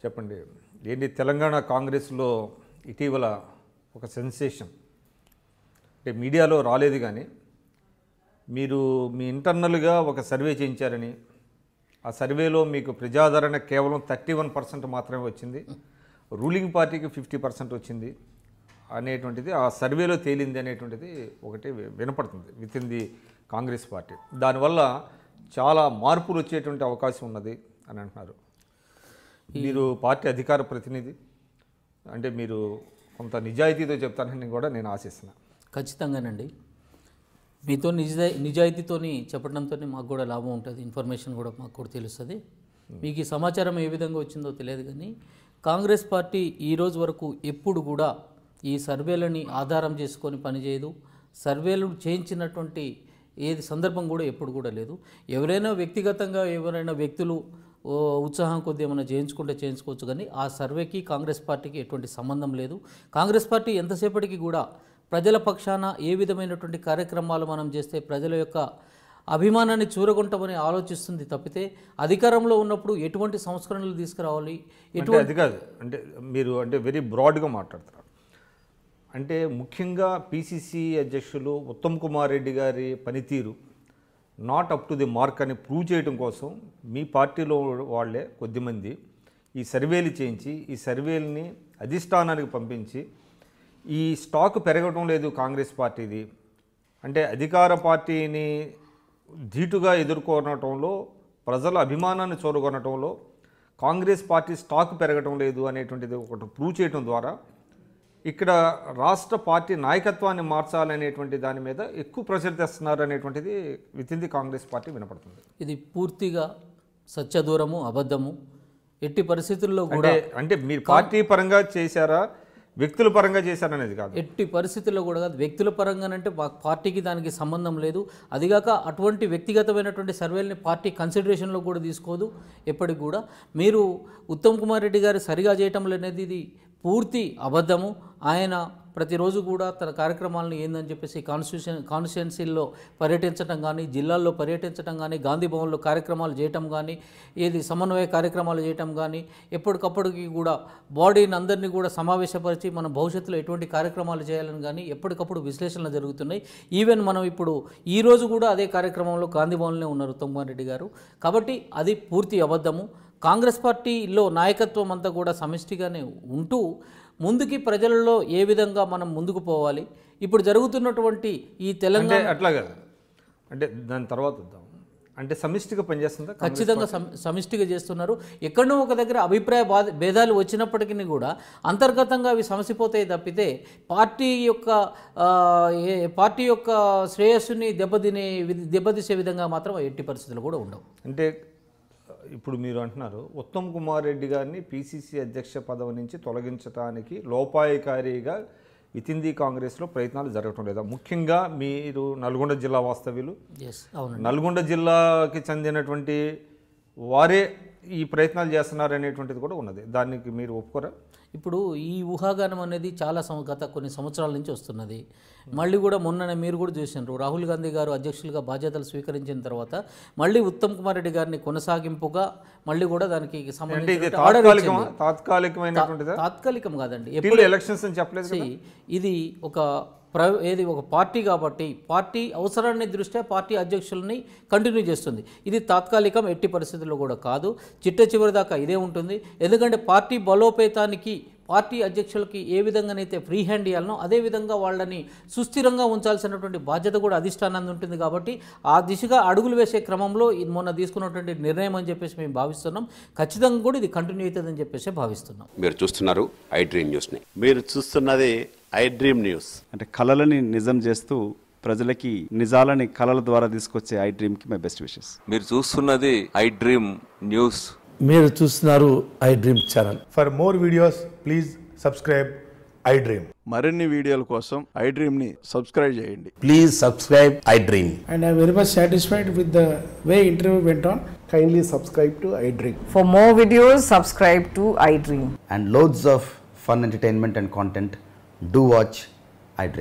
చెప్పండి. ఏంటి తెలంగాణ కాంగ్రెస్లో ఇటీవల ఒక సెన్సేషన్, అంటే మీడియాలో రాలేదు కానీ మీరు మీ ఇంటర్నల్గా ఒక సర్వే చేయించారని, ఆ సర్వేలో మీకు ప్రజాదరణ కేవలం 31% మాత్రమే వచ్చింది, రూలింగ్ పార్టీకి 50% వచ్చింది అనేటువంటిది ఆ సర్వేలో తేలింది అనేటువంటిది ఒకటి వినపడుతుంది with in the Congress party. దానివల్ల చాలా మార్పులు వచ్చేటువంటి అవకాశం ఉన్నది అని అంటున్నారు. మీరు పార్టీ అధికార ప్రతినిధి, అంటే మీరు కొంత నిజాయితీతో చెప్తారని కూడా నేను ఆశిస్తున్నాను. ఖచ్చితంగానండి. మీతో నిజాయితీతోని చెప్పడంతో మాకు కూడా లాభం ఉంటుంది, ఇన్ఫర్మేషన్ కూడా మాకు కూడా తెలుస్తుంది. మీకు ఈ సమాచారం ఏ విధంగా వచ్చిందో తెలియదు కానీ కాంగ్రెస్ పార్టీ ఈ రోజు వరకు ఎప్పుడు కూడా ఈ సర్వేలని ఆధారం చేసుకొని పనిచేయదు. సర్వేలు చేయించినటువంటి ఏది సందర్భం కూడా ఎప్పుడు కూడా లేదు. ఎవరైనా వ్యక్తిగతంగా ఎవరైనా వ్యక్తులు ఉత్సాహం కొద్ది ఏమైనా చేయించుకోవచ్చు కానీ ఆ సర్వేకి కాంగ్రెస్ పార్టీకి ఎటువంటి సంబంధం లేదు. కాంగ్రెస్ పార్టీ ఎంతసేపటికి కూడా ప్రజల పక్షాన ఏ విధమైనటువంటి కార్యక్రమాలు మనం చేస్తే ప్రజల యొక్క అభిమానాన్ని చూరగొంటామని ఆలోచిస్తుంది తప్పితే అధికారంలో ఉన్నప్పుడు ఎటువంటి సంస్కరణలు తీసుకురావాలి అది కాదు. అంటే మీరు అంటే వెరీ బ్రాడ్గా మాట్లాడతారు. అంటే ముఖ్యంగా పిసిసి అధ్యక్షులు ఉత్తమ్ కుమార్ రెడ్డి గారి పనితీరు not up to the mark అని ప్రూవ్ చేయడం కోసం మీ పార్టీలో వాళ్ళే కొద్దిమంది ఈ సర్వేలు చేయించి ఈ సర్వేలని అధిష్టానానికి పంపించి ఈ స్టాక్ పెరగడం లేదు కాంగ్రెస్ పార్టీది, అంటే అధికార పార్టీని ధీటుగా ఎదుర్కొనటంలో ప్రజల అభిమానాన్ని చూరగొనటంలో కాంగ్రెస్ పార్టీ స్టాక్ పెరగటం లేదు అనేటువంటిది ఒకటి ప్రూవ్ చేయడం ద్వారా ఇక్కడ రాష్ట్ర పార్టీ నాయకత్వాన్ని మార్చాలనేటువంటి దాని మీద ఎక్కువ ప్రెషర్ తెస్తున్నారు అనేటువంటిది with in the Congress party వినపడుతుంది. ఇది పూర్తిగా సత్యదూరము, అబద్ధము. ఎట్టి పరిస్థితుల్లో కూడా అంటే మీరు పార్టీ పరంగా చేశారా, వ్యక్తుల పరంగా చేశారనేది కాదు. ఎట్టి పరిస్థితుల్లో కూడా కాదు. వ్యక్తుల పరంగానంటే పార్టీకి దానికి సంబంధం లేదు. అదిగాక అటువంటి వ్యక్తిగతమైనటువంటి సర్వేలని పార్టీ కన్సిడరేషన్లో కూడా తీసుకోదు ఎప్పటికి కూడా. మీరు ఉత్తమ్ కుమార్ రెడ్డి గారు సరిగా చేయటం అనేది ఇది పూర్తి అబద్ధము. ఆయన ప్రతిరోజు కూడా తన కార్యక్రమాలను ఏందని చెప్పేసి కాన్స్టిట్యున్సీల్లో పర్యటించడం కానీ, జిల్లాల్లో పర్యటించడం కానీ, గాంధీ భవన్లో కార్యక్రమాలు చేయటం కానీ, ఏది సమన్వయ కార్యక్రమాలు చేయటం కానీ, ఎప్పటికప్పటికి కూడా బాడీని అందరినీ కూడా సమావేశపరిచి మనం భవిష్యత్తులో ఎటువంటి కార్యక్రమాలు చేయాలని కానీ ఎప్పటికప్పుడు విశ్లేషణలు జరుగుతున్నాయి. ఈవెన్ మనం ఇప్పుడు ఈరోజు కూడా అదే కార్యక్రమంలో గాంధీ భవన్లో ఉన్నారు ఉత్తమ్ కుమార్ రెడ్డి గారు. కాబట్టి అది పూర్తి అబద్ధము. కాంగ్రెస్ పార్టీలో నాయకత్వం అంతా కూడా సమిష్టిగానే ఉంటూ ముందుకి ప్రజలలో ఏ విధంగా మనం ముందుకు పోవాలి, ఇప్పుడు జరుగుతున్నటువంటి ఈ తెలంగాణ అట్లా కాదు, అంటే దాని తర్వాత వద్దాం. అంటే సమిష్టిగా పనిచేస్తుందా? ఖచ్చితంగా సమిష్టిగా చేస్తున్నారు. ఎక్కడో ఒక దగ్గర అభిప్రాయ భేదాలు వచ్చినప్పటికీ కూడా అంతర్గతంగా అవి సమసిపోతాయి తప్పితే పార్టీ యొక్క శ్రేయస్సుని దెబ్బతీసే విధంగా మాత్రం ఎట్టి పరిస్థితులు కూడా ఉండవు. అంటే ఇప్పుడు మీరు అంటున్నారు ఉత్తమ్ కుమార్ రెడ్డి గారిని పిసిసి అధ్యక్ష పదవి నుంచి తొలగించడానికి లోపాయకారిగా విత్ ఇన్ ది కాంగ్రెస్లో ప్రయత్నాలు జరగటం లేదా? ముఖ్యంగా మీరు నల్గొండ జిల్లా వాస్తవ్యులు, నల్గొండ జిల్లాకి చెందినటువంటి వారే ఈ ప్రయత్నాలు చేస్తున్నారు అనేటువంటిది కూడా ఉన్నది. దానికి మీరు ఒప్పుకోరా? ఇప్పుడు ఈ ఊహాగానం అనేది చాలా గత కొన్ని సంవత్సరాల నుంచి వస్తున్నది. మళ్ళీ కూడా మొన్ననే మీరు కూడా చూసినారు, రాహుల్ గాంధీ గారు అధ్యక్షులుగా బాధ్యతలు స్వీకరించిన తర్వాత మళ్ళీ ఉత్తమ్ కుమార్ రెడ్డి గారిని కొనసాగింపుగా మళ్ళీ కూడా దానికి సంబంధించి తాత్కాలికం కాదండి, ఎప్పుడు ఎలక్షన్స్ అని చెప్పలేదు. ఇది ఒక పార్టీ కాబట్టి పార్టీ అవసరాన్ని దృష్ట్యా పార్టీ అధ్యక్షులని కంటిన్యూ చేస్తుంది. ఇది తాత్కాలికం, ఎట్టి పరిస్థితుల్లో కూడా కాదు. చిట్ట చివరి దాకా ఇదే ఉంటుంది. ఎందుకంటే పార్టీ బలోపేతానికి పార్టీ అధ్యక్షులకి ఏ విధంగానైతే ఫ్రీ హ్యాండ్ ఇవ్వాలనో అదేవిధంగా వాళ్ళని సుస్థిరంగా ఉంచాల్సినటువంటి బాధ్యత కూడా అధిష్టానాన్ని ఉంటుంది. కాబట్టి ఆ దిశగా అడుగులు వేసే క్రమంలో ఇది మొన్న తీసుకున్నటువంటి నిర్ణయం అని చెప్పేసి మేము భావిస్తున్నాం. ఖచ్చితంగా కూడా ఇది కంటిన్యూ అవుతుందని చెప్పేసి భావిస్తున్నాం. మీరు చూస్తున్నారు ఐ డ్రీమ్ న్యూస్ని. మీరు చూస్తున్నది ఐ డ్రీమ్ న్యూస్. అంటే కళలని నిజం చేస్తూ ప్రజలకి నిజాలని కళల ద్వారా తీసుకొచ్చే ఐ డ్రీమ్కి మై బెస్ట్ విషెస్. మీరు చూస్తున్నది ఐ డ్రీమ్ న్యూస్. మీరు చూస్తున్నారు I dream channel. For more videos please subscribe I dream. మరిన్ని వీడియోల కోసం ఐ డ్రీమ్ ని సబ్స్క్రైబ్ చేయండి. Please subscribe I dream. And I am very much satisfied with the way interview went on. Kindly subscribe to I Dream. For more videos, subscribe to I Dream. And loads of fun entertainment and content. Do watch I Dream.